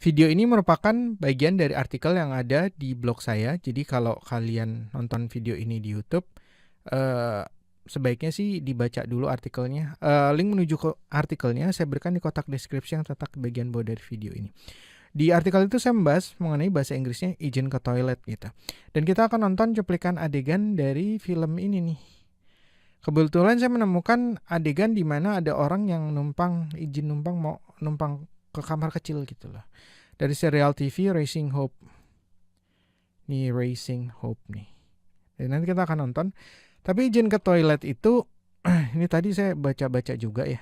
Video ini merupakan bagian dari artikel yang ada di blog saya. Jadi kalau kalian nonton video ini di YouTube, sebaiknya sih dibaca dulu artikelnya. Link menuju ke artikelnya saya berikan di kotak deskripsi yang terletak di bagian bawah dari video ini. Di artikel itu saya membahas mengenai bahasa Inggrisnya izin ke toilet gitu. Dan kita akan nonton cuplikan adegan dari film ini nih. Kebetulan saya menemukan adegan di mana ada orang yang izin numpang mau numpang ke kamar kecil gitu loh. Dari serial TV Raising Hope. Nih Raising Hope nih. Dan nanti kita akan nonton. Tapi izin ke toilet itu ini tadi saya baca-baca juga ya.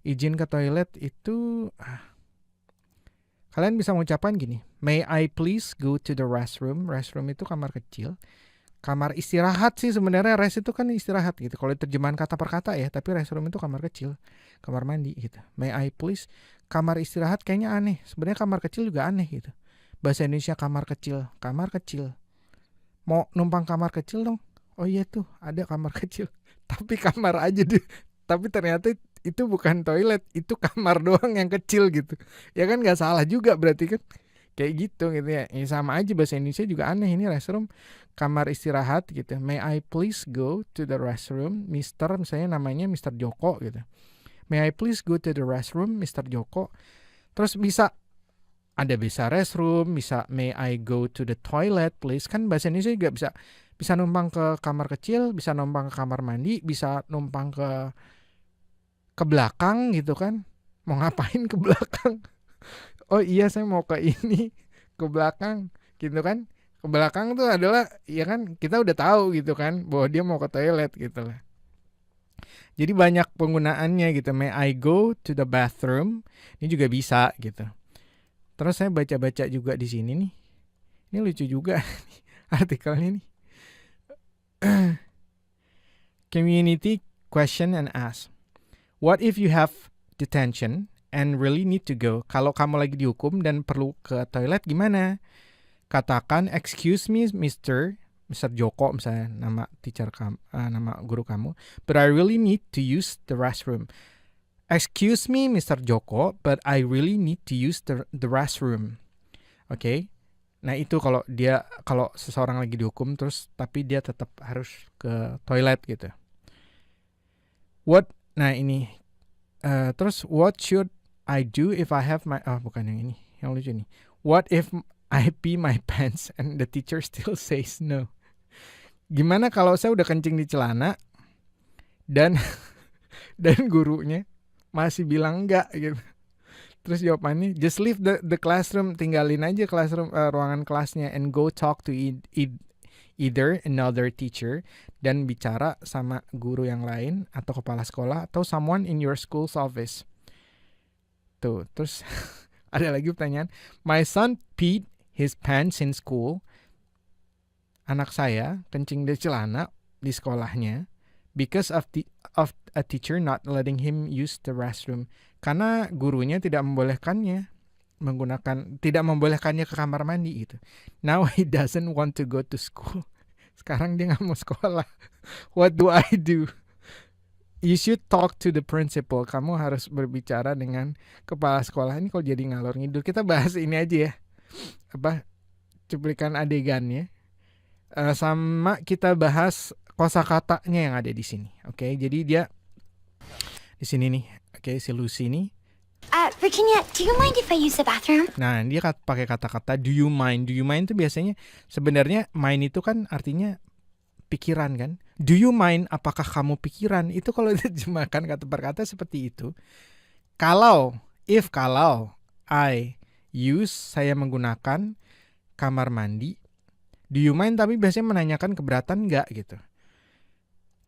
Izin ke toilet itu kalian bisa mengucapkan gini. May I please go to the restroom? Restroom itu kamar kecil. Kamar istirahat sih sebenarnya, rest itu kan istirahat gitu. Kalau terjemahan kata per kata ya, tapi restroom itu kamar kecil, kamar mandi gitu. May I please, kamar istirahat kayaknya aneh. Sebenarnya kamar kecil juga aneh gitu. Bahasa Indonesia kamar kecil. Mau numpang kamar kecil dong? Oh iya tuh, ada kamar kecil. Tapi kamar aja deh. Tapi ternyata itu bukan toilet, itu kamar doang yang kecil gitu. Ya kan nggak salah juga berarti kan. Kayak gitu ya. Sama aja bahasa Indonesia juga aneh. Ini restroom kamar istirahat gitu. May I please go to the restroom, Mister, misalnya namanya Mister Joko gitu. May I please go to the restroom, Mister Joko. Terus bisa restroom, bisa may I go to the toilet please. Kan bahasa Indonesia juga bisa numpang ke kamar kecil, bisa numpang ke kamar mandi, bisa numpang ke belakang gitu kan. Mau ngapain ke belakang? Oh iya saya mau ke ini, ke belakang gitu kan. Ke belakang tuh adalah ya kan kita udah tahu gitu kan bahwa dia mau ke toilet gitu lah. Jadi banyak penggunaannya gitu. May I go to the bathroom? Ini juga bisa gitu. Terus saya baca-baca juga di sini nih. Ini lucu juga artikelnya nih. Community question and ask. What if you have detention and really need to go? Kalau kamu lagi dihukum dan perlu ke toilet gimana? Katakan, excuse me, Mr. Joko, misalnya nama nama guru kamu. But I really need to use the restroom. Excuse me, Mr. Joko, but I really need to use the restroom. Oke? Nah itu kalau seseorang lagi dihukum terus tapi dia tetap harus ke toilet gitu. Nah ini. Terus what should I do if I have my... bukan yang ini. Yang lucu nih. What if I pee my pants and the teacher still says no? Gimana kalau saya udah kencing di celana dan gurunya masih bilang enggak gitu. Terus jawabannya just leave the classroom, tinggalin aja ruangan kelasnya and go talk to either another teacher dan bicara sama guru yang lain atau kepala sekolah atau someone in your school's office. Tuh, terus ada lagi pertanyaan. My son peed his pants in school. Anak saya kencing di celana di sekolahnya because of a teacher not letting him use the restroom. Karena gurunya tidak membolehkannya ke kamar mandi gitu. Now he doesn't want to go to school. Sekarang dia nggak mau sekolah. What do I do? You should talk to the principal. Kamu harus berbicara dengan kepala sekolah. Ini kalau jadi ngalor ngidul. Kita bahas ini aja ya. Cuplikan adegannya. Sama kita bahas kosakatanya yang ada di sini. Oke, jadi dia di sini nih. Oke, si Lucy nih. Virginia, do you mind if I use the bathroom? Nah, dia pakai kata-kata do you mind. Do you mind itu biasanya sebenarnya mind itu kan artinya pikiran kan. Do you mind, apakah kamu pikiran? Itu kalau diterjemahkan kata per kata seperti itu. Kalau saya menggunakan kamar mandi, do you mind tapi biasanya menanyakan keberatan enggak gitu.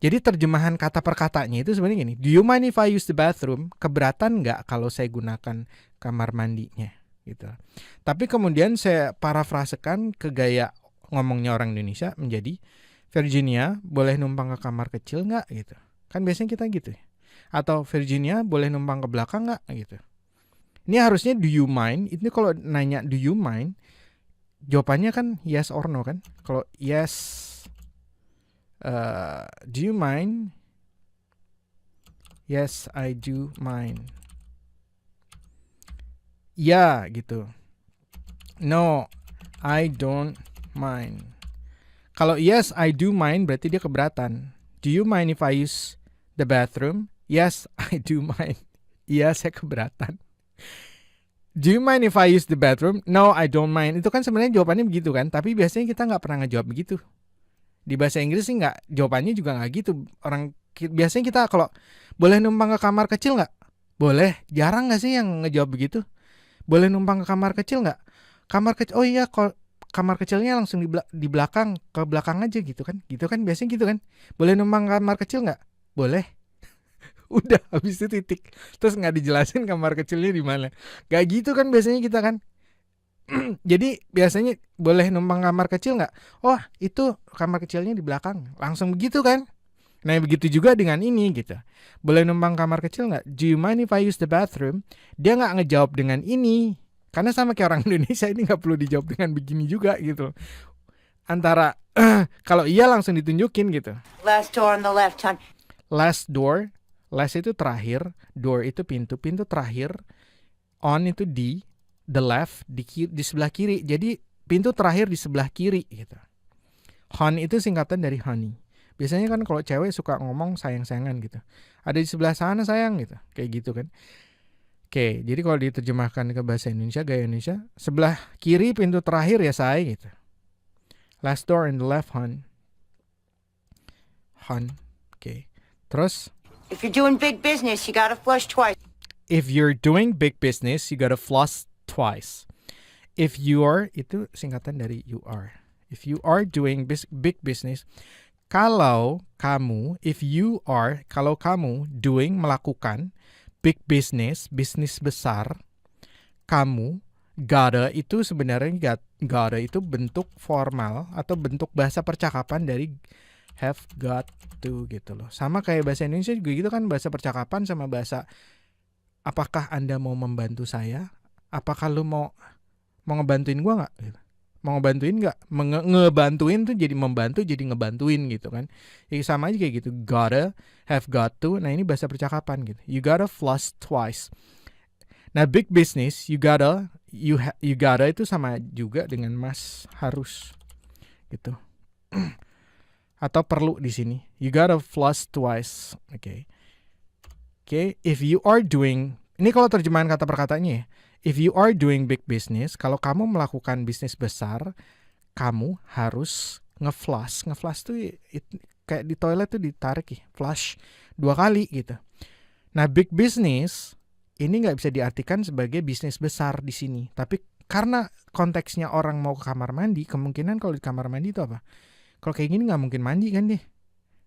Jadi terjemahan kata per katanya itu sebenarnya gini. Do you mind if I use the bathroom? Keberatan enggak kalau saya gunakan kamar mandinya gitu. Tapi kemudian saya parafrasekan ke gaya ngomongnya orang Indonesia menjadi Virginia, boleh numpang ke kamar kecil enggak gitu. Kan biasanya kita gitu ya. Atau Virginia, boleh numpang ke belakang enggak gitu. Ini harusnya do you mind. Ini kalau nanya do you mind, jawabannya kan yes or no kan. Kalau yes, do you mind? Yes, I do mind. Ya gitu. No, I don't mind. Kalau yes, I do mind berarti dia keberatan. Do you mind if I use the bathroom? Yes, I do mind. Iya, saya keberatan. Do you mind if I use the bathroom? No, I don't mind. Itu kan sebenarnya jawabannya begitu kan, tapi biasanya kita nggak pernah ngejawab begitu. Di bahasa Inggris sih nggak, jawabannya juga nggak gitu. Biasanya kita kalau boleh numpang ke kamar kecil nggak? Boleh. Jarang nggak sih yang ngejawab begitu? Boleh numpang ke kamar kecil nggak? Kamar kecil. Oh iya, kamar kecilnya langsung di belakang, ke belakang aja gitu kan biasanya gitu kan. Boleh numpang kamar kecil nggak? Boleh. Udah, habis itu titik. Terus nggak dijelasin kamar kecilnya di mana. Gak gitu kan biasanya kita kan. Jadi biasanya boleh numpang kamar kecil nggak? Oh, itu kamar kecilnya di belakang. Langsung begitu kan. Nah begitu juga dengan ini gitu. Boleh numpang kamar kecil nggak? Do you mind if I use the bathroom? Dia nggak ngejawab dengan ini. Karena sama kayak orang Indonesia ini nggak perlu dijawab dengan begini juga gitu. Antara kalau iya langsung ditunjukin gitu. Last door on the left, hon. Last door. Last itu terakhir, door itu pintu terakhir, on itu di, the left di sebelah kiri. Jadi pintu terakhir di sebelah kiri gitu. Hon itu singkatan dari honey. Biasanya kan kalau cewek suka ngomong sayang-sayangan gitu. Ada di sebelah sana sayang gitu, kayak gitu kan. Oke, jadi kalau diterjemahkan ke bahasa Indonesia, gaya Indonesia, sebelah kiri pintu terakhir ya say gitu. Last door in the left, hon. Hon, oke. Terus If you're doing big business, you gotta flush twice. if you're doing big business, you gotta floss twice. If you are, itu singkatan dari you are. If you are doing big business, kalau kamu, if you are, kalau kamu doing, melakukan big business, bisnis besar, kamu, gotta itu sebenarnya gotta itu bentuk formal atau bentuk bahasa percakapan dari have got to gitu loh. Sama kayak bahasa Indonesia juga gitu kan, bahasa percakapan sama bahasa apakah Anda mau membantu saya? Apakah lu mau ngebantuin gua nggak? Gitu. Mau ngebantuin nggak? Ngebantuin tuh jadi membantu, jadi ngebantuin gitu kan. Ya sama aja kayak gitu. Gotta, have got to. Nah ini bahasa percakapan gitu. You gotta floss twice. Nah big business, you gotta itu sama juga dengan must, harus gitu. Atau perlu di sini. You gotta floss twice. Oke. If you are doing, ini kalau terjemahan kata perkataannya ya. If you are doing big business, kalau kamu melakukan bisnis besar, kamu harus ngeflush. Ngeflush tuh kayak di toilet tuh ditarik ya, flush 2 kali gitu. Nah, big business ini nggak bisa diartikan sebagai bisnis besar di sini. Tapi karena konteksnya orang mau ke kamar mandi, kemungkinan kalau di kamar mandi itu apa? Kalau kayak gini nggak mungkin mandi kan dia.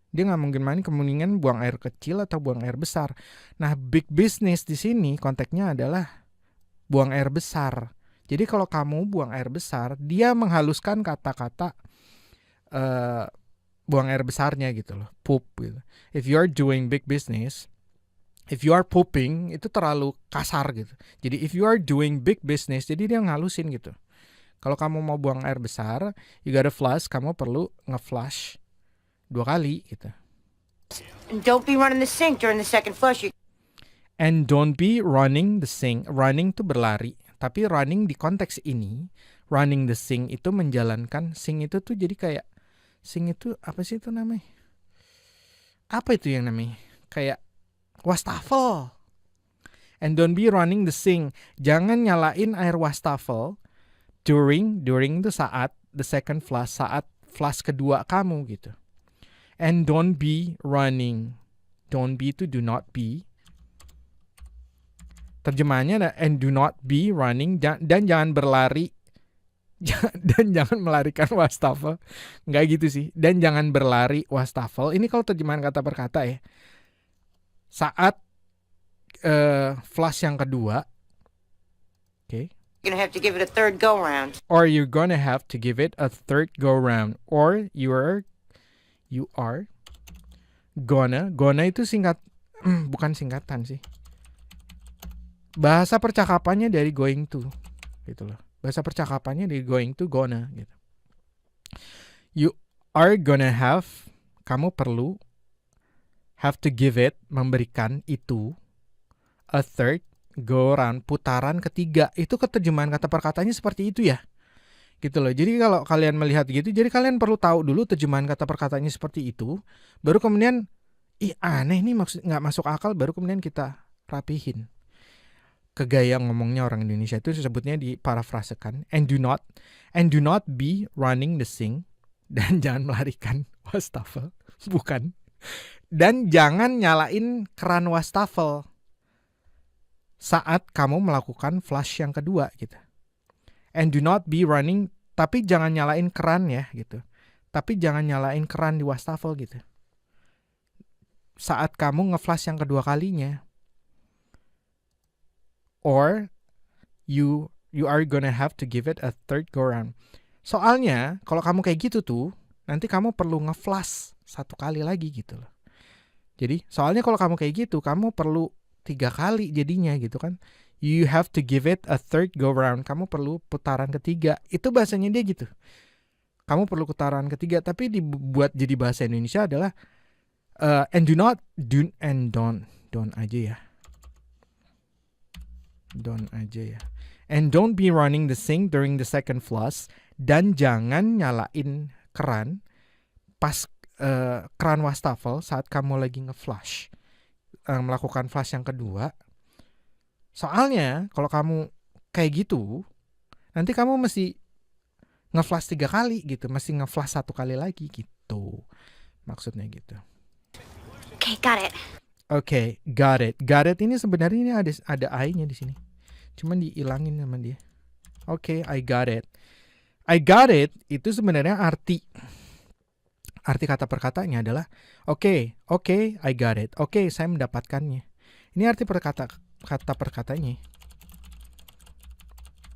Dia nggak mungkin mandi, kemungkinan buang air kecil atau buang air besar. Nah, big business di sini konteksnya adalah buang air besar. Jadi kalau kamu buang air besar, dia menghaluskan kata-kata buang air besarnya gitu loh, poop gitu. If you are doing big business, if you are pooping itu terlalu kasar gitu. Jadi if you are doing big business, jadi dia ngalusin gitu. Kalau kamu mau buang air besar, you gotta flush, kamu perlu nge-flush 2 kali gitu. And don't be running the sink during the second flush. And don't be running the sink. Running itu berlari. Tapi running di konteks ini, running the sink itu menjalankan, sink itu tuh jadi kayak, sink itu apa sih itu namanya? Apa itu yang namanya? Kayak wastafel. And don't be running the sink. Jangan nyalain air wastafel during itu saat the second flush, saat flush kedua kamu gitu. And don't be running. Don't be itu do not be. Terjemahannya and do not be running, dan jangan berlari dan jangan melarikan wastafel. Enggak gitu sih. Dan jangan berlari wastafel. Ini kalau terjemahan kata per kata ya. Saat flush yang kedua. Oke. You're gonna have to give it a third go round. Or you're gonna have to give it a third go round. Or you are gonna itu bukan singkatan sih. Bahasa percakapannya dari going to gitu loh. Bahasa percakapannya dari going to gonna gitu. You are gonna have, kamu perlu, have to give it, memberikan itu, a third, go around, putaran ketiga. Itu keterjemahan kata perkataannya seperti itu ya. Gitu loh. Jadi kalau kalian melihat gitu, jadi kalian perlu tahu dulu terjemahan kata perkataannya seperti itu, baru kemudian aneh nih, maksud nggak masuk akal, baru kemudian kita rapihin. Ke gaya ngomongnya orang Indonesia itu sebutnya diparafrasekan, and do not be running the sink, dan jangan melarikan wastafel, bukan, dan jangan nyalain keran wastafel saat kamu melakukan flush yang kedua gitu. And do not be running, tapi jangan nyalain keran ya gitu. Tapi jangan nyalain keran di wastafel gitu. Saat kamu nge-flush yang kedua kalinya. Or you are gonna have to give it a third go round. Soalnya kalau kamu kayak gitu tuh, nanti kamu perlu nge-flush satu kali lagi gitu loh. Jadi soalnya kalau kamu kayak gitu, kamu perlu 3 kali jadinya gitu kan. You have to give it a third go round. Kamu perlu putaran ketiga. Itu bahasanya dia gitu. Kamu perlu putaran ketiga, tapi dibuat jadi bahasa Indonesia adalah and don't aja ya. Don't aja ya. And don't be running the sink during the second flush, dan jangan nyalain keran pas keran wastafel saat kamu lagi nge-flush. Melakukan flush yang kedua. Soalnya kalau kamu kayak gitu, nanti kamu mesti nge-flush 3 kali gitu, mesti nge-flush 1 kali lagi gitu. Maksudnya gitu. Okay, got it. Oke, got it. Got it ini sebenarnya ini ada I-nya di sini. Cuman dihilangin sama dia. Oke, I got it. I got it itu sebenarnya arti kata perkataannya adalah oke, I got it. Oke, saya mendapatkannya. Ini arti kata perkataannya.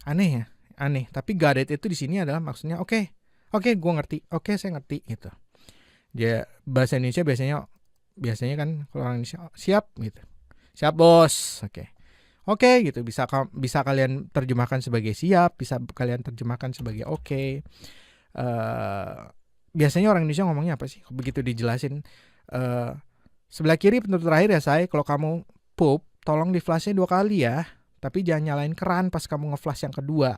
Aneh ya? Aneh. Tapi got it itu di sini adalah maksudnya oke, gue ngerti. Oke, saya ngerti gitu. Dia bahasa Indonesia biasanya kan kalau orang Indonesia siap gitu. Siap, bos. Oke gitu. Bisa kalian terjemahkan sebagai siap, bisa kalian terjemahkan sebagai oke. Biasanya orang Indonesia ngomongnya apa sih? Begitu dijelasin sebelah kiri penutup terakhir ya saya, kalau kamu poop tolong di flashnya 2 kali ya, tapi jangan nyalain keran pas kamu nge-flush yang kedua.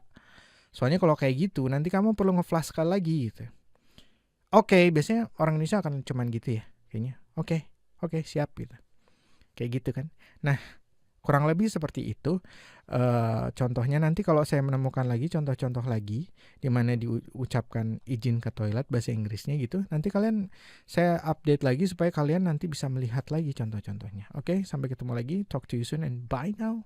Soalnya kalau kayak gitu nanti kamu perlu nge-flush sekali lagi gitu. Oke, biasanya orang Indonesia akan cuman gitu ya kayaknya. Oke, siap gitu. Kayak gitu kan. Nah, kurang lebih seperti itu. Contohnya nanti kalau saya menemukan lagi contoh-contoh lagi di mana diucapkan izin ke toilet bahasa Inggrisnya gitu, nanti saya update lagi supaya kalian nanti bisa melihat lagi contoh-contohnya. Oke, sampai ketemu lagi. Talk to you soon and bye now.